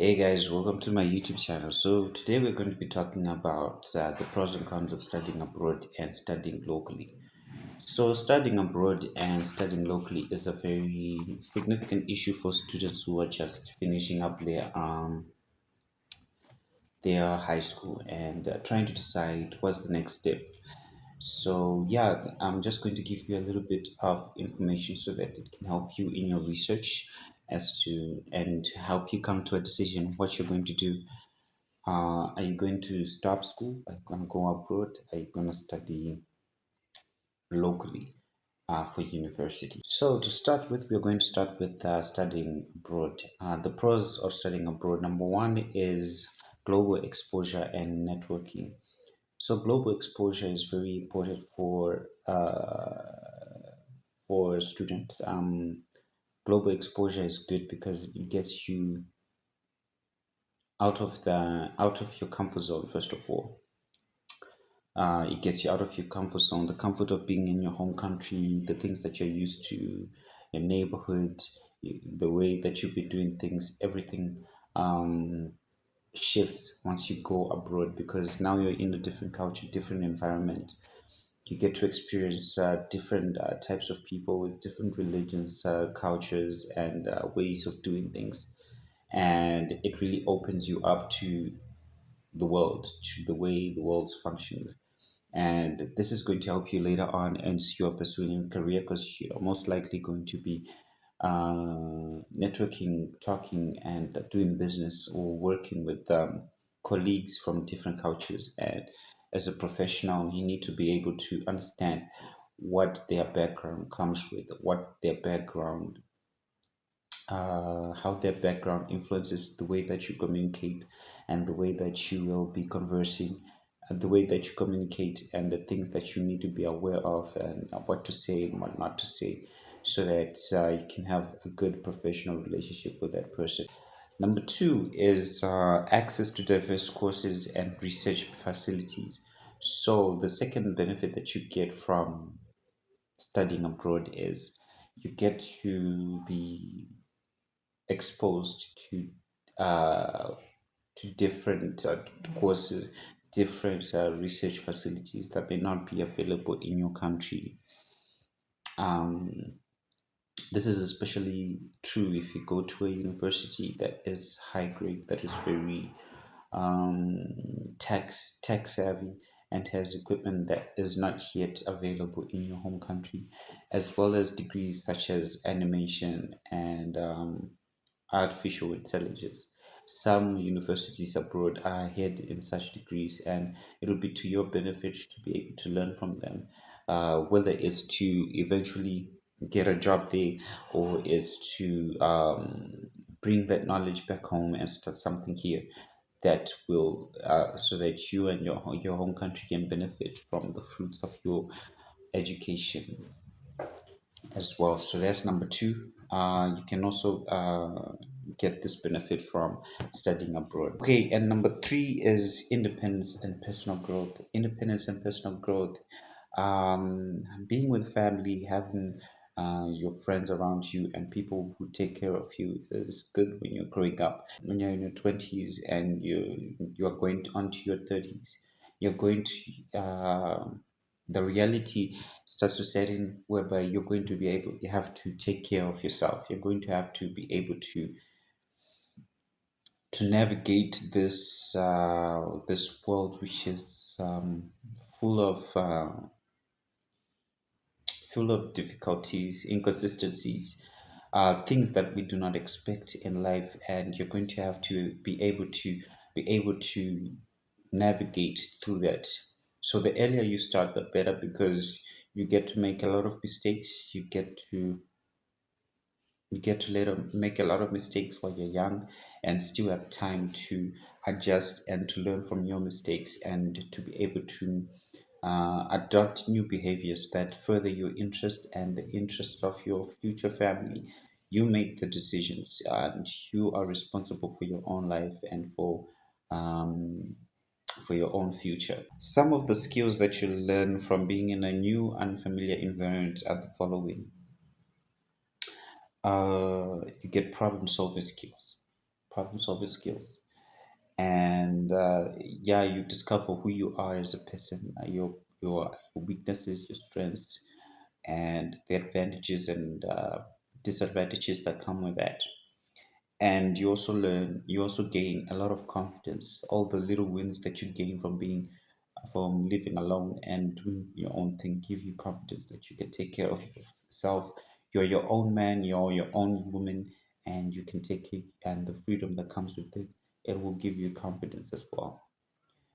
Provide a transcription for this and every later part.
Hey guys, welcome to my YouTube channel. So today we're going to be talking about the pros and cons of studying abroad and studying locally. So studying abroad and studying locally is a very significant issue for students who are just finishing up their high school and trying to decide what's the next step. So yeah, I'm just going to give you a little bit of information so that it can help you in your research as to and help you come to a decision what you're going to do. Are you going to stop school? Are you going to go abroad? Are you going to study locally for university? So, to start with, we're going to start with studying abroad. The pros of studying abroad, number one is global exposure and networking. So, global exposure is very important for students. Global exposure is good because it gets you out of your comfort zone first of all. It gets you out of your comfort zone, the comfort of being in your home country, the things that you're used to, your neighborhood, the way that you'll be doing things, everything um, shifts once you go abroad because now you're in a different culture, different environment. You get to experience different types of people with different religions, cultures, and ways of doing things. And it really opens you up to the world, to the way the world's functioning, and this is going to help you later on as you're pursuing a career because you're most likely going to be networking, talking, and doing business or working with colleagues from different cultures. And as a professional, you need to be able to understand what their background comes with, what their background how their background influences the way that you communicate and the way that you will be conversing, and the way that you communicate and the things that you need to be aware of and what to say and what not to say so that you can have a good professional relationship with that person. Number two is access to diverse courses and research facilities. So the second benefit that you get from studying abroad is you get to be exposed uh, to different courses, different research facilities that may not be available in your country. Um, this is especially true if you go to a university that is high grade, that is very tech savvy and has equipment that is not yet available in your home country, as well as degrees such as animation and artificial intelligence. Some universities abroad are ahead in such degrees, and it will be to your benefit to be able to learn from them, whether it's to eventually get a job there or it's to bring that knowledge back home and start something here that will so that you and your home country can benefit from the fruits of your education as well. So that's number two. You can also get this benefit from studying abroad. Okay, and number three is independence and personal growth. Independence and personal growth. Being with family, having your friends around you, and people who take care of you is good when you're growing up. When you're in your 20s and you are going on to your 30s, you're going to the reality starts to set in whereby you're going to be able you have to take care of yourself. You're going to have to be able to navigate this world which is full of full of difficulties, inconsistencies, things that we do not expect in life, and you're going to have to be able to navigate through that. So the earlier you start, the better, because you get to make a lot of mistakes. You get to later make a lot of mistakes while you're young and still have time to adjust and to learn from your mistakes and to be able to adopt new behaviors that further your interest and the interest of your future family. You make the decisions and you are responsible for your own life and um, for your own future. Some of the skills that you learn from being in a new unfamiliar environment are the following. You get problem solving skills. problem solving skills. And yeah, you discover who you are as a person, your weaknesses, your strengths, and the advantages and disadvantages that come with that. And you also gain a lot of confidence. All the little wins that you gain from living alone and doing your own thing give you confidence that you can take care of yourself. You're your own man, you're your own woman, and you can take it. And the freedom that comes with it, it will give you confidence as well.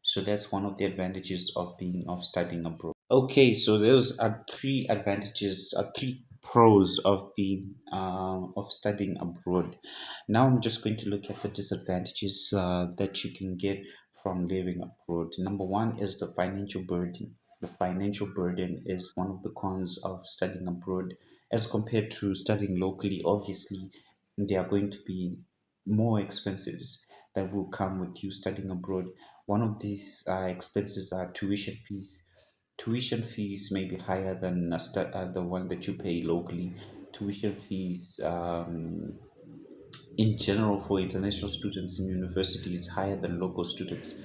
So that's one of the advantages of studying abroad. Okay, so those are three advantages, three pros of being of studying abroad. Now I'm just going to look at the disadvantages that you can get from living abroad. Number one is the financial burden. The financial burden is one of the cons of studying abroad as compared to studying locally. Obviously, there are going to be more expenses that will come with you studying abroad. One of these expenses are tuition fees. Tuition fees may be higher than the one that you pay locally. Tuition fees, in general, for international students in university is higher than local students.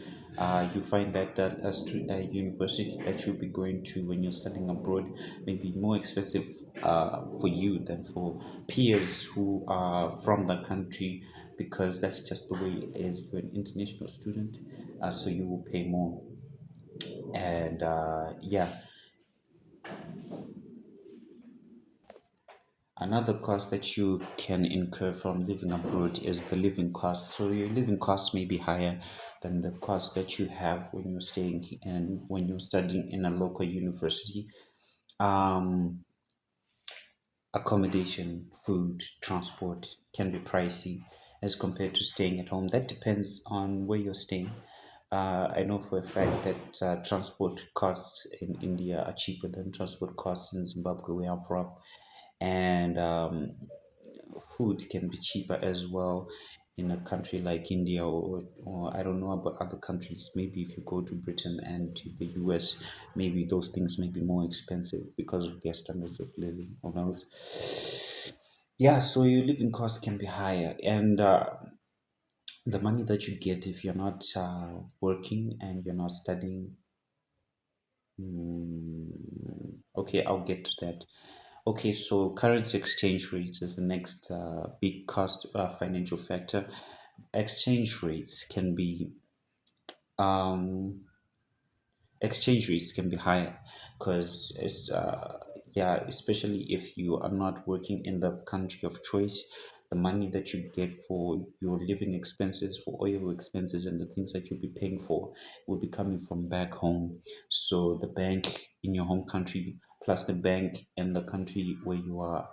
You find that a university that you'll be going to when you're studying abroad may be more expensive for you than for peers who are from the country, because that's just the way it is. You're an international student, so you will pay more. And yeah, another cost that you can incur from living abroad is the living cost. So your living costs may be higher than the cost that you have when you're staying and when you're studying in a local university. Um, Accommodation, food, transport can be pricey as compared to staying at home. That depends on where you're staying. I know for a fact that transport costs in India are cheaper than transport costs in Zimbabwe, where I'm from, and food can be cheaper as well in a country like India, or I don't know about other countries. Maybe if you go to Britain and to the US, maybe those things may be more expensive because of their standards of living. Who knows? Yeah, so your living costs can be higher, and the money that you get if you're not working and you're not studying. Okay, I'll get to that. Okay, so currency exchange rates is the next big cost financial factor. Exchange rates can be um, exchange rates can be higher because it's yeah, especially if you are not working in the country of choice. The money that you get for your living expenses, for oil expenses, and the things that you'll be paying for will be coming from back home. So the bank in your home country plus the bank in the country where you are,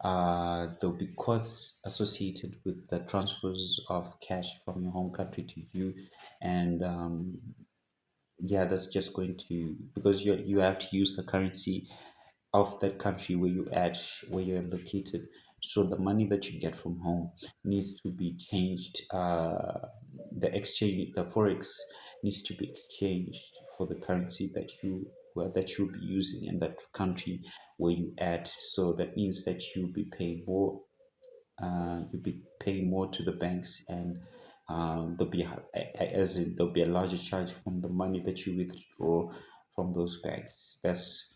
there'll be costs associated with the transfers of cash from your home country to you, and yeah, that's just going to, because you have to use the currency of that country where you're located. So the money that you get from home needs to be changed. The forex needs to be exchanged for the currency that you'll be using in that country where you at. So that means that you'll be paying more to the banks, and there'll be a larger charge from the money that you withdraw from those banks. That's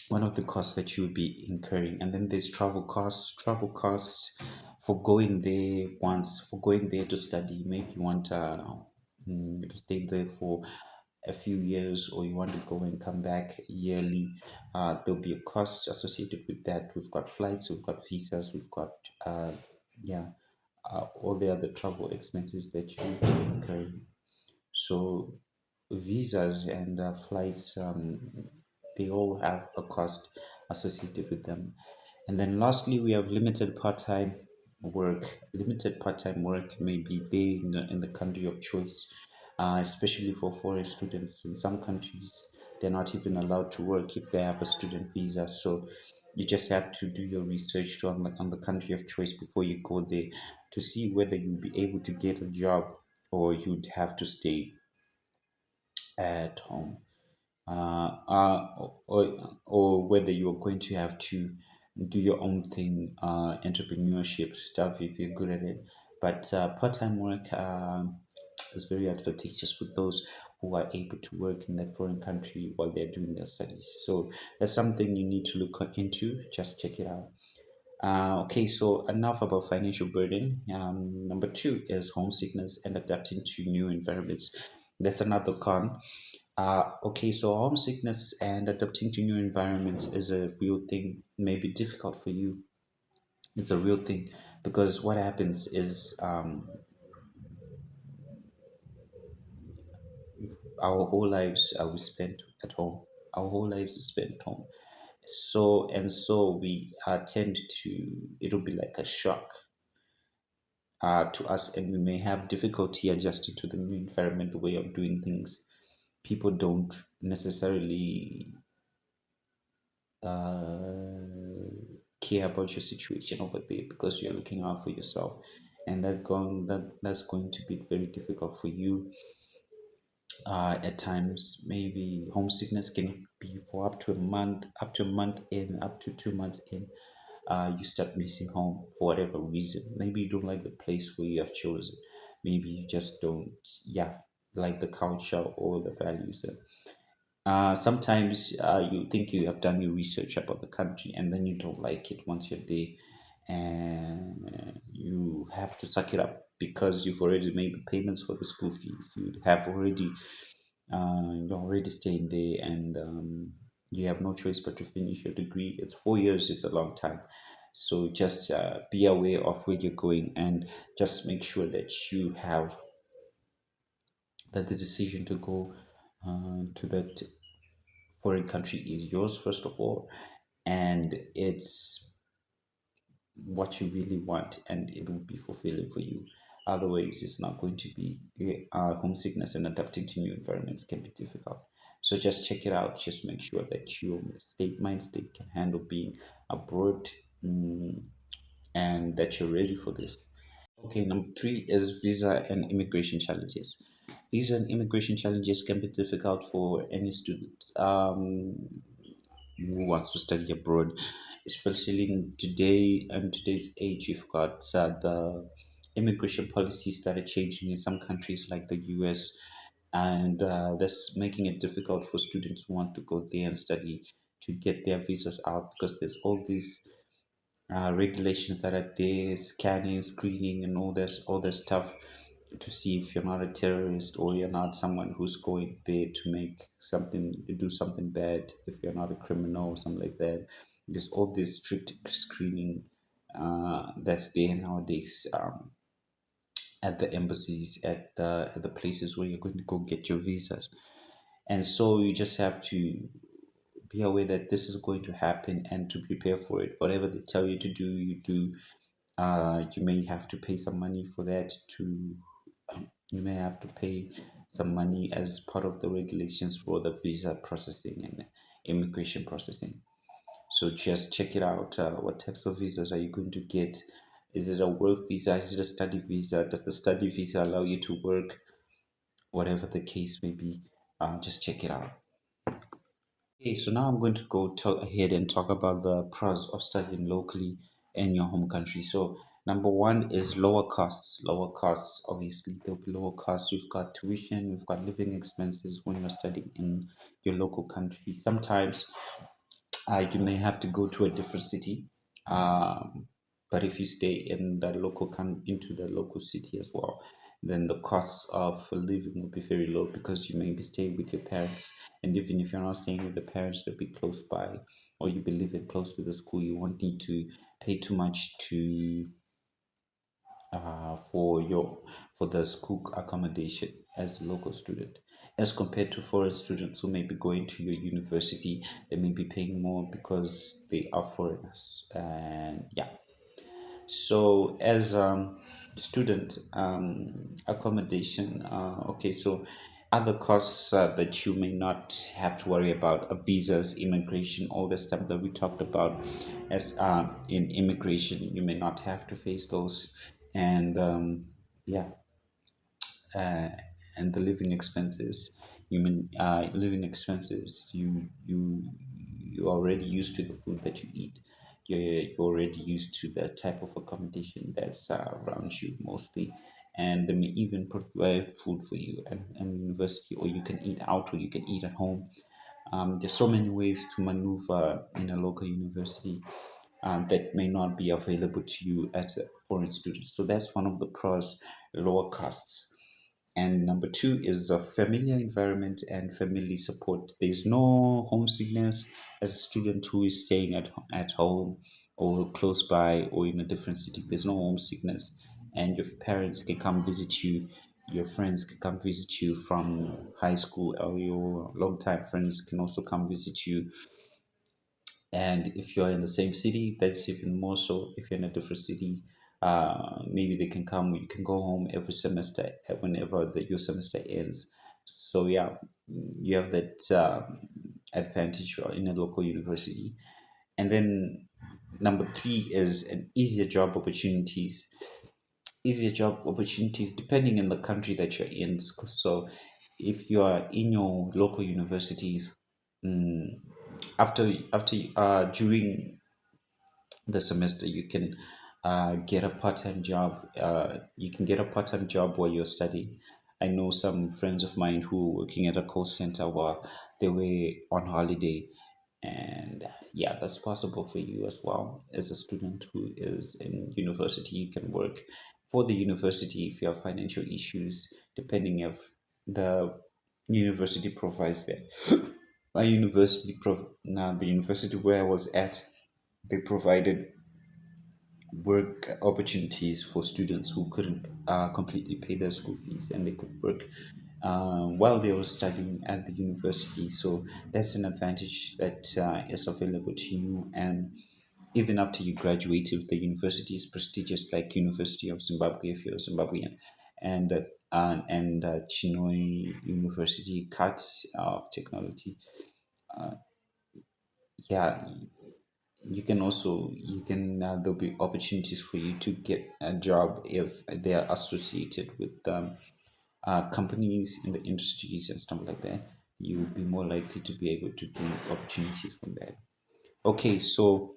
one of the costs that you would be incurring. And then there's travel costs for going there to study. Maybe you want to stay there for a few years, or you want to go and come back yearly. There'll be a cost associated with that. We've got flights, we've got visas, we've got yeah, all the other travel expenses that you incur. So visas and flights, they all have a cost associated with them. And then lastly, we have limited part-time work. Limited part-time work may be there in the country of choice, especially for foreign students. In some countries, they're not even allowed to work if they have a student visa. So you just have to do your research on the country of choice before you go there to see whether you'll be able to get a job or you'd have to stay at home, or whether you're going to have to do your own thing, entrepreneurship stuff if you're good at it. But part-time work is very advantageous for those who are able to work in that foreign country while they're doing their studies. So that's something you need to look into. Just check it out. Okay, so enough about financial burden. Number two is homesickness and adapting to new environments. That's another con. Okay, so homesickness and adapting to new environments is a real thing. May be difficult for you. It's a real thing because what happens is our whole lives we spent at home. Our whole lives is spent at home. So we tend to. It'll be like a shock to us, and we may have difficulty adjusting to the new environment, the way of doing things. People don't necessarily care about your situation over there because you're looking out for yourself, and that's going to be very difficult for you. At times, maybe homesickness can be for up to a month in, up to 2 months in. You start missing home for whatever reason. Maybe you don't like the place where you have chosen. Maybe you just don't, yeah, like the culture or the values. Sometimes you think you have done your research about the country and then you don't like it once you're there, and you have to suck it up because you've already made the payments for the school fees. You have already you're already staying there, and you have no choice but to finish your degree. It's 4 years, it's a long time. So just be aware of where you're going, and just make sure that you have that the decision to go to that foreign country is yours first of all, and it's what you really want, and it will be fulfilling for you. Otherwise it's not going to be. Homesickness and adapting to new environments can be difficult. So just check it out. Just make sure that your mind state can handle being abroad, mm, and that you're ready for this. Okay, number three is visa and immigration challenges. Visa and immigration challenges can be difficult for any student who wants to study abroad, especially in today's age. You've got the immigration policies that are changing in some countries like the US, and that's making it difficult for students who want to go there and study to get their visas out because there's all these regulations that are there, scanning, screening, and all this stuff to see if you're not a terrorist or you're not someone who's going there to do something bad. If you're not a criminal or something like that, there's all this strict screening that's there nowadays at the embassies, at the places where you're going to go get your visas. And so you just have to be aware that this is going to happen and to prepare for it. Whatever they tell you to do, you do. You may have to pay some money for that. You may have to pay some money as part of the regulations for the visa processing and immigration processing. So just check it out. What types of visas are you going to get? Is it a work visa? Is it a study visa? Does the study visa allow you to work? Whatever the case may be, just check it out. Okay, so now I'm going to go talk ahead and talk about the pros of studying locally in your home country. So number one is lower costs. Lower costs, obviously, there'll be lower costs. You've got tuition, you've got living expenses when you're studying in your local country. Sometimes you may have to go to a different city, um, but if you stay in the into the local city as well, then the costs of living will be very low because you may be staying with your parents, and even if you're not staying with the parents, they'll be close by, or you be living close to the school. You won't need to pay too much to for the school accommodation as a local student, as compared to foreign students who may be going to your university. They may be paying more because they are foreigners, and yeah. So as student accommodation, okay, so other costs that you may not have to worry about are visas, immigration, all the stuff that we talked about. As in immigration, you may not have to face those, and yeah, uh, and the living expenses. Living expenses. You already used to the food that you eat. you're already used to the type of accommodation that's around you mostly, and they may even provide food for you at university, or you can eat out, or you can eat at home. There's so many ways to maneuver in a local university that may not be available to you as a foreign student. So that's one of the pros, lower costs. And number two is a familiar environment and family support. There's no homesickness as a student who is staying at home or close by or in a different city. There's no homesickness, and your parents can come visit you. Your friends can come visit you from high school, or your longtime friends can also come visit you. And if you're in the same city, that's even more so. If you're in a different city, maybe they can come. You can go home every semester whenever your semester ends. So yeah, you have that advantage in a local university. And then number three is an easier job opportunities. Easier job opportunities depending on the country that you're in. So if you are in your local universities, mm, after during the semester, you can get a part-time job. You can get a part-time job while you're studying. I know some friends of mine who were working at a call center while they were on holiday, and yeah, that's possible for you as well. As a student who is in university, you can work for the university if you have financial issues, depending if the university provides that. Now the university where I was at, they provided work opportunities for students who couldn't completely pay their school fees, and they could work while they were studying at the university. So that's an advantage that is available to you. And even after you graduate, if the university is prestigious, like University of Zimbabwe, if you're Zimbabwean, and Chinoi University, CAT of Technology, yeah, there'll be opportunities for you to get a job if they are associated with companies in the industries and stuff like that. You will be more likely to be able to gain opportunities from that. Okay, so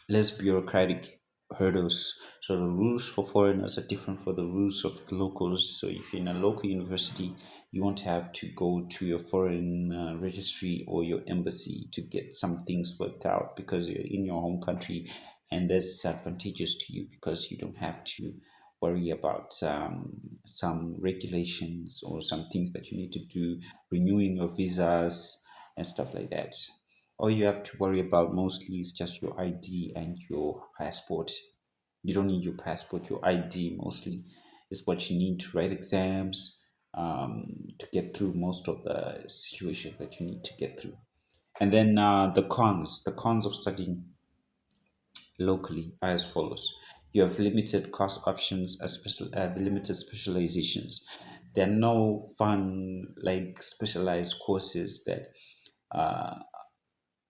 less bureaucratic hurdles. So the rules for foreigners are different for the rules of the locals. So if you're in a local university, you won't have to go to your foreign registry or your embassy to get some things worked out, because you're in your home country, and that's advantageous to you because you don't have to worry about some regulations or some things that you need to do, renewing your visas and stuff like that. All you have to worry about mostly is just your ID and your passport. You don't need your passport, your ID mostly is what you need to write exams, to get through most of the situations that you need to get through. And then the cons of studying locally are as follows. You have limited course options, limited specializations. There are no fun, like specialized courses that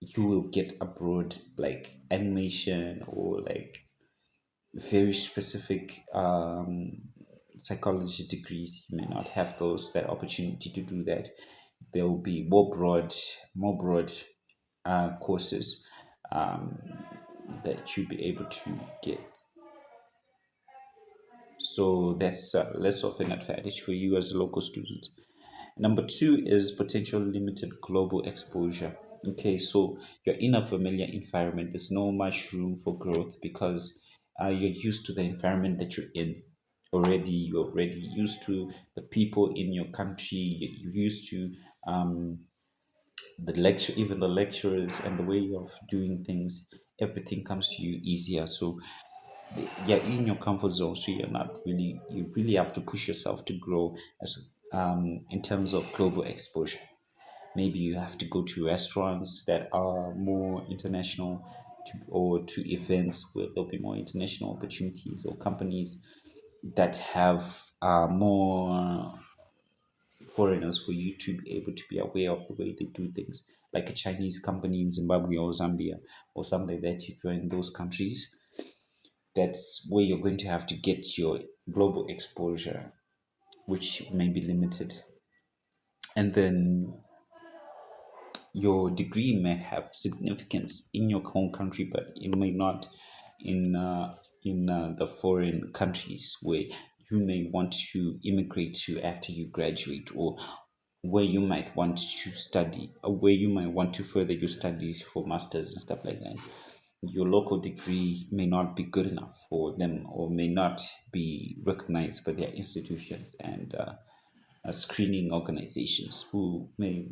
you will get abroad, like animation or like very specific psychology degrees. You may not have that opportunity to do that. There will be more broad courses um, that you'll be able to get. So that's less of an advantage for you as a local student. Number two is potential limited global exposure. Okay, so you're in a familiar environment. There's no much room for growth because you're used to the environment that you're in already. You're already used to the people in your country. You're used to even the lecturers and the way of doing things. Everything comes to you easier. So you're in your comfort zone, so you really have to push yourself to grow as in terms of global exposure. Maybe you have to go to restaurants that are more international, or to events where there'll be more international opportunities, or companies that have more foreigners for you to be able to be aware of the way they do things, like a Chinese company in Zimbabwe or Zambia or something like that. If you're in those countries, that's where you're going to have to get your global exposure, which may be limited. And then Your degree may have significance in your home country, but it may not in the foreign countries where you may want to immigrate to after you graduate, or where you might want to study, or where you might want to further your studies for masters and stuff like that. Your local degree may not be good enough for them, or may not be recognized by their institutions and screening organizations who may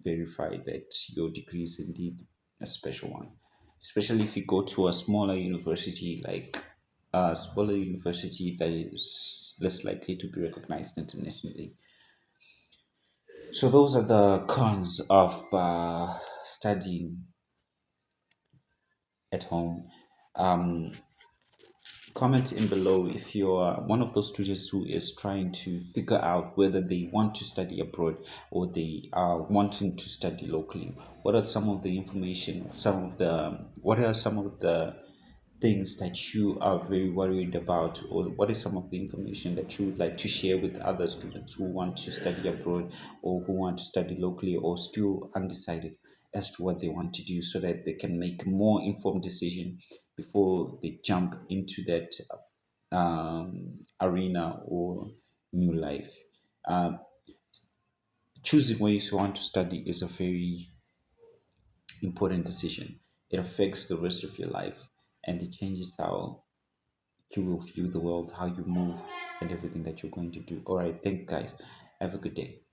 verify that your degree is indeed a special one. Especially if you go to a smaller university, like a smaller university that is less likely to be recognized internationally. So those are the cons of studying at home. Um, Comment in below if you're one of those students who is trying to figure out whether they want to study abroad or they are wanting to study locally. What are some of the information, what are some of the things that you are very worried about, or what is some of the information that you would like to share with other students who want to study abroad or who want to study locally or still undecided as to what they want to do, so that they can make a more informed decision before they jump into that arena or new life. um, Choosing where you want to study is a very important decision. It affects the rest of your life, and it changes how you will view the world, how you move, and everything that you're going to do. All right, thank you guys. Have a good day.